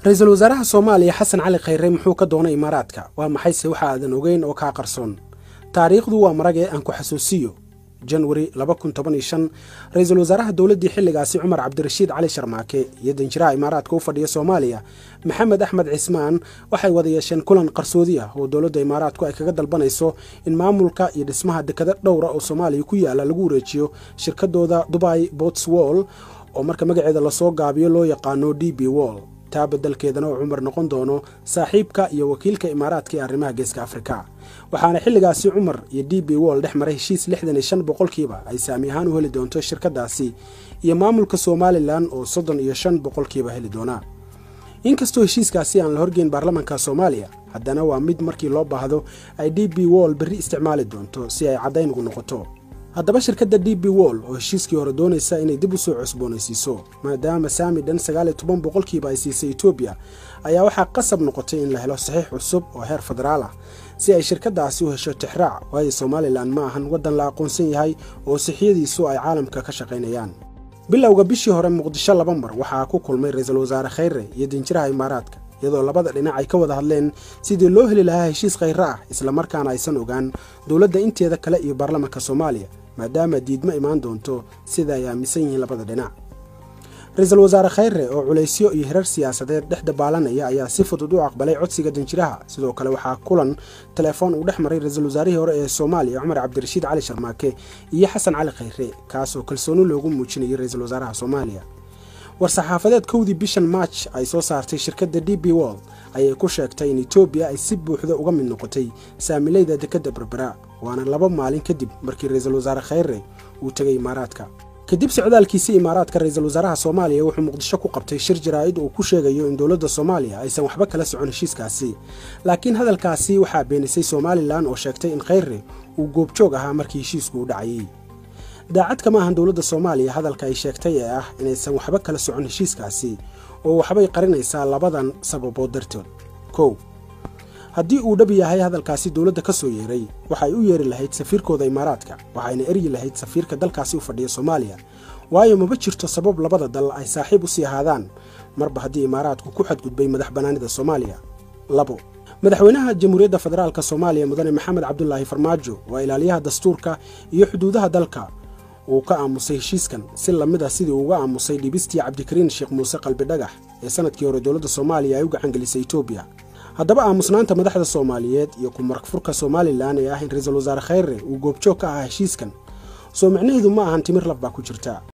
ra'iisul wasaaraha Soomaaliya Xasan Cali Khayre muxuu ka doonay Imaaraadka waa maxay se waxa aadan ogeyn oo ka qarsoon taariikhdu waa marag aan ku xasuusiyo January 2015 ra'iisul wasaaraha dawladda xilligaasi Umar Cabdirashiid Cali Sharmaake iyo danjiraha Imaaraadka u fadhiya Soomaaliya Maxamed Axmed Cismaan waxay wada yeesheen kulan qarsoodi ah oo dawladda Imaaraadku ay kaga dalbanayso in maamulka iyo dhismaha dekada dhowra oo Soomaaliya ku yaala lagu wareejiyo shirkadooda Dubai Ports World oo marka magaceeda la soo gaabiyo loo yaqaano DP World taabadalkeedana oo Umar noqon doono saaxiibka iyo wakiilka Imaaraadka ee arrimaha Geeska Afrika waxaana xilligaasi Umar iyo DP World dhexmaray heshiis 65% ay saami ahaan u heli doonto shirkadaasi iyo maamulka Somaliland oo 35% heli doona inkastoo heshiiskaasi aan la horgeyn baarlamaanka Soomaaliya haddana waa mid markii loo baahdo ay DP World bari isticmaali doonto si ay cadayn ugu noqoto haddaba shirkadda DP World oo heshiiskii hore doonaysa inay dib u soo cusboonaysiiso maadaama saami dhan 19% ay siisay Ethiopia ayaa waxa qasab noqotay in la helo saxiix cusub oo heer federaal ah si ay shirkadaasi u hesho tixraac waayo Somaliland ma ahan wadan la aqoonsan yahay oo saxiixdiisu ay caalamka ka shaqeynayaan bilowga bishii hore Muqdisho laba mar waxa ku kulmay ra'iisul wasaare Khayre iyo danjiraha Imaaraadka iyadoo labada dhinac ay ka wada hadleen sidii loo heli lahaa heshiis Khayre ah isla markaana aysan ogaan dawladda inteeda kale iyo baarlamaanka Soomaaliya maadaama diidma imaan doonto sida ay aaminsan yihiin labada dhinac ra'iisul wasaare Khayre oo culeysyo iyo hirar siyaasadeed dhexda baalanaya ayaa si fudud u aqbalay codsiga danjiraha sidoo kale waxa kulan telefoon u dhexmaray ra'iisul wasaarihii hore ee Soomaaliya Umar Cabdirashiid Cali Sharmaake iyo Xasan Cali Khayre kaas oo kalsooni loogu muujinayay ra'iisul wasaaraha Soomaaliya war-saxaafadeed kowdii bishan March ay soo saartay shirkadda DP World ayay ku sheegtay in Ethiopia ay si buuxda uga mid noqotay saamilayda dekada Berbera waana 2 maalin kadib markii ra'iisul wasaare Khayre uu tagay Imaaraadka kadib socdaalkiisii Imaaraadka ra'iisul wasaaraha Soomaaliya wuxuu Muqdisho ku qabtay shir jaraa'id oo ku sheegayo in dawladda Soomaaliya aysan waxba kala socon heshiiskaasi laakiin hadalkaasi waxa beenisay Somaliland oo sheegtay in Khayre uu goobjoog ahaa markii heshiisku u dhacay daacad kama ahan dawladda Soomaaliya hadalka ay sheegtay ee ah inaysan waxba kala socon heshiiskaasi oo waxbay qarinaysaa labadan sababood dartood kow haddii uu dhab yahay hadalkaasi dawladda ka soo yeeray waxay u yeeri lahayd safiirkooda Imaaraadka waxayna eryi lahayd safiirka dalkaasi u fadhiya Soomaaliya waayo ma jirto sabab labada dal ay saaxiib u sii ahaadaan marba haddii Imaaraadku ku xadgudbay madaxbanaanida Soomaaliya labo madaxweynaha Jamhuuriyadda Federaalka Soomaaliya mudane Maxamed Cabdullaahi Farmaajo waa ilaaliyaha dastuurka iyo xuduudaha dalka uu ka aamusay heshiiskan si lamid ah sidii uu uga aamusay dhibistii Cabdikariin Sheekh Muuse Qalbi Dhagax ee sanadkii hore dawladda Soomaaliya ay u gacan gelisay Ethiopia haddaba aamusnaanta madaxda Soomaaliyeed iyo ku markfurka Somaliland ee ah in ra'iisul wasaare Khayre uu goobjoog ka ahaa heshiiskan soo macnaheedu ma ahan timir laf baa ku jirta